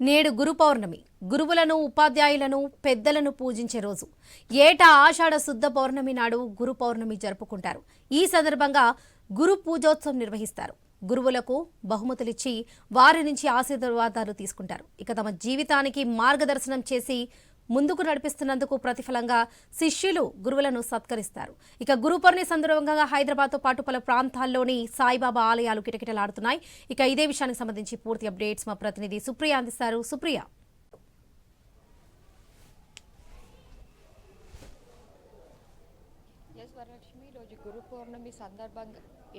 నేడు గురు పౌర్ణమి. గురువులను, ఉపాధ్యాయులను, పెద్దలను పూజించే రోజు. ఏటా ఆషాఢ శుద్ధ పౌర్ణమి నాడు గురు పౌర్ణమి జరుపుకుంటారు. ఈ సందర్భంగా గురు పూజోత్సవం నిర్వహిస్తారు. గురువులకు బహుమతులిచ్చి వారి నుంచి ఆశీర్వాదాలు తీసుకుంటారు. ఇక తమ జీవితానికి మార్గదర్శనం చేసి ముందుకు నడిపిస్తున్నందుకు ప్రతిఫలంగా శిష్యులు గురువులను సత్కరిస్తారు. ఇక గురు పౌర్ణమి సందర్భంగా హైదరాబాద్తో పాటు పలు ప్రాంతాల్లోని సాయిబాబా ఆలయాలు కిటకిటలాడుతున్నాయి. ఇక ఇదే విషయానికి సంబంధించి పూర్తి అప్డేట్స్ మా ప్రతినిధి సుప్రియ అందిస్తారు. సుప్రియ,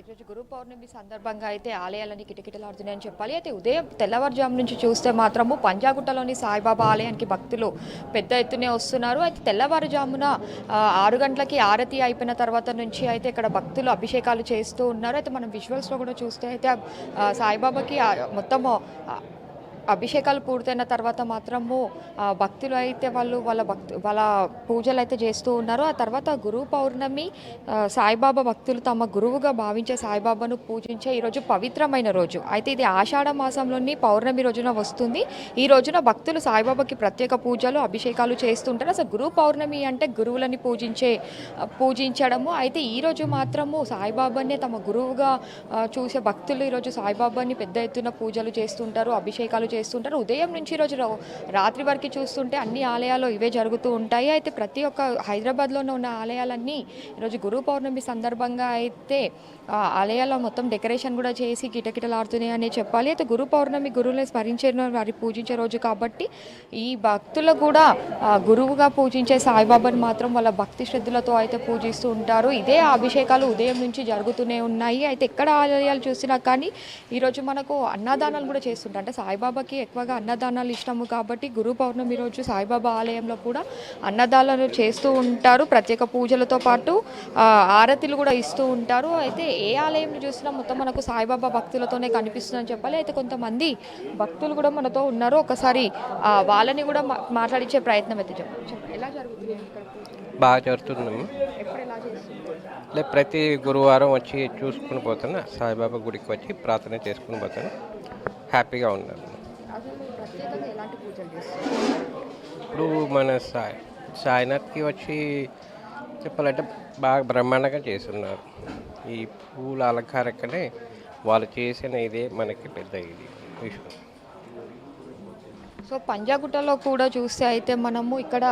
ఈరోజు గురు పౌర్ణమి సందర్భంగా అయితే ఆలయాలని కిటకిటలాడుతున్నాయని చెప్పాలి. అయితే ఉదయం తెల్లవారుజాము నుంచి చూస్తే మాత్రము పంజాగుట్టలోని సాయిబాబా ఆలయానికి భక్తులు పెద్ద ఎత్తునే వస్తున్నారు. అయితే తెల్లవారుజామున 6 గంటలకి ఆరతి అయిపోయిన తర్వాత నుంచి అయితే ఇక్కడ భక్తులు అభిషేకాలు చేస్తూ ఉన్నారు. అయితే మనం విజువల్స్లో కూడా చూస్తే అయితే సాయిబాబాకి మొత్తము అభిషేకాలు పూర్తయిన తర్వాత మాత్రము భక్తులు అయితే వాళ్ళ పూజలు అయితే చేస్తూ ఉన్నారు. ఆ తర్వాత గురు పౌర్ణమి సాయిబాబా భక్తులు తమ గురువుగా భావించే సాయిబాబాను పూజించే ఈరోజు పవిత్రమైన రోజు. అయితే ఇది ఆషాఢ మాసంలోని పౌర్ణమి రోజున వస్తుంది. ఈ రోజున భక్తులు సాయిబాబాకి ప్రత్యేక పూజలు అభిషేకాలు చేస్తుంటారు. అసలు గురు పౌర్ణమి అంటే గురువులని పూజించడము. అయితే ఈరోజు మాత్రము సాయిబాబానే తమ గురువుగా చూసే భక్తులు ఈరోజు సాయిబాబాని పెద్ద ఎత్తున పూజలు చేస్తుంటారు, అభిషేకాలు చేస్తుంటారు. ఉదయం నుంచి ఈరోజు రాత్రి వరకు చూస్తుంటే అన్ని ఆలయాల్లో ఇవే జరుగుతూ ఉంటాయి. అయితే ప్రతి ఒక్క హైదరాబాద్లోనే ఉన్న ఆలయాలన్నీ ఈరోజు గురు పౌర్ణమి సందర్భంగా అయితే ఆలయాల్లో మొత్తం డెకరేషన్ కూడా చేసి కిటకిటలాడుతున్నాయి అని చెప్పాలి. అయితే గురు పౌర్ణమి గురువులను స్మరించే వారి పూజించే రోజు కాబట్టి ఈ భక్తులు కూడా గురువుగా పూజించే సాయిబాబాని మాత్రం వాళ్ళ భక్తి శ్రద్ధలతో అయితే పూజిస్తూ ఉంటారు. ఇదే అభిషేకాలు ఉదయం నుంచి జరుగుతూనే ఉన్నాయి. అయితే ఎక్కడ ఆలయాలు చూసినా కానీ ఈరోజు మనకు అన్నదానాలు కూడా చేస్తుంటారు. అంటే సాయిబాబాకి ఎక్కువగా అన్నదానాలు ఇష్టము కాబట్టి గురు పౌర్ణమి రోజు సాయిబాబా ఆలయంలో కూడా అన్నదానాలు చేస్తూ ఉంటారు. ప్రత్యేక పూజలతో పాటు ఆరతిలు కూడా ఇస్తూ ఉంటారు. అయితే ఏ ఆలయంలో చూసినా మొత్తం మనకు సాయిబాబా భక్తులతోనే కనిపిస్తుందని చెప్పాలి. అయితే కొంతమంది భక్తులు కూడా మనతో ఉన్నారు. ఒకసారి వాళ్ళని కూడా మాట్లాడించే ప్రయత్నం అయితే ఎలా జరుగుతుంది? బాగా జరుగుతున్నాము. ప్రతి గురువారం వచ్చి చూసుకుని పోతాను. సాయిబాబా గుడికి వచ్చి ప్రార్థన చేసుకుని పోతాను. హ్యాపీగా ఉన్నారు. ఇప్పుడు మన సాయినాథ్కి వచ్చి చెప్పాలంటే బాగా బ్రహ్మాండంగా చేస్తున్నారు. ఈ పూల అలంకారకనే వాళ్ళు చేసిన ఇదే మనకి పెద్ద ఇది విషయం. సో పంజాగుట్టలో కూడా చూస్తే అయితే మనము ఇక్కడ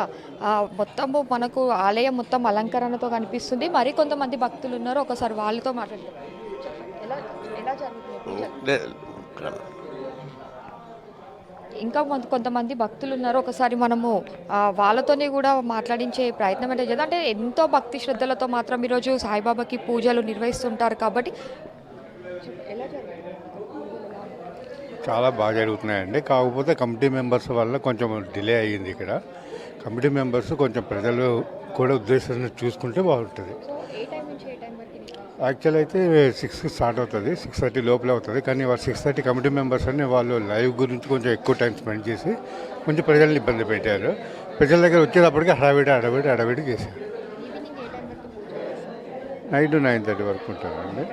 మొత్తము మనకు ఆలయం మొత్తం అలంకరణతో కనిపిస్తుంది. మరి కొంతమంది భక్తులు ఉన్నారు. ఒకసారి వాళ్ళతో మాట్లాడతాం. ఎలా జరుగుతుంది? ఇంకా కొంతమంది భక్తులు ఉన్నారు. ఒకసారి మనము వాళ్ళతోనే కూడా మాట్లాడించే ప్రయత్నం అయితే చేద్దాం. అంటే ఎంతో భక్తి శ్రద్ధలతో మాత్రం ఈరోజు సాయిబాబాకి పూజలు నిర్వహిస్తుంటారు కాబట్టి చాలా బాగా జరుగుతున్నాయండి. కాకపోతే కమిటీ మెంబర్స్ వల్ల కొంచెం డిలే అయ్యింది. ఇక్కడ కమిటీ మెంబర్స్ కొంచెం ప్రజలు కూడా ఉద్దేశాన్ని చూసుకుంటే బాగుంటుంది. యాక్చువల్ అయితే 6కి స్టార్ట్ అవుతుంది, 6:30 లోపల అవుతుంది. కానీ వాళ్ళు 6:30 కమిటీ మెంబర్స్ అని వాళ్ళు లైవ్ గురించి కొంచెం ఎక్కువ టైం స్పెండ్ చేసి కొంచెం ప్రజల్ని ఇబ్బంది పెట్టారు. ప్రజల దగ్గర వచ్చేటప్పటికి హడావిడి చేశారు. నైట్ 9:30 వరకు ఉంటామండి.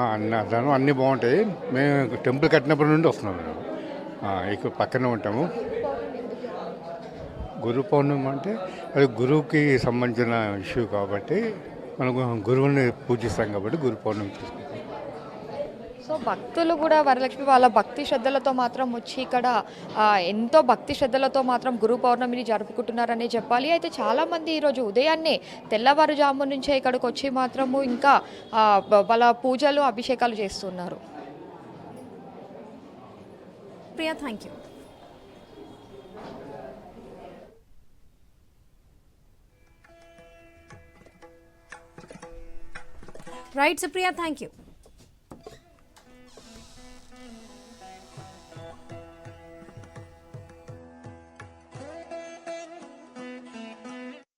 అన్నదానం అన్నీ బాగుంటాయి. మేము టెంపుల్ కట్టినప్పటి నుండి వస్తున్నాం. మేము ఇక్కడ పక్కనే ఉంటాము. గురు పౌర్ణమి అంటే అది గురువుకి సంబంధించిన ఇష్యూ కాబట్టి మనం గురువుని పూజిస్తాం కాబట్టి గురు పౌర్ణమి తీసుకుంటాం. సో భక్తులు కూడా వరలక్ష్మి వాళ్ళ భక్తి శ్రద్ధలతో మాత్రం వచ్చి ఇక్కడ ఎంతో భక్తి శ్రద్ధలతో మాత్రం గురు పౌర్ణమిని జరుపుకుంటున్నారని చెప్పాలి. అయితే చాలామంది ఈరోజు ఉదయాన్నే తెల్లవారుజాము నుంచే ఇక్కడికి వచ్చి మాత్రము ఇంకా వాళ్ళ పూజలు అభిషేకాలు చేస్తున్నారు. Priya, thank you. Right Supriya, thank you.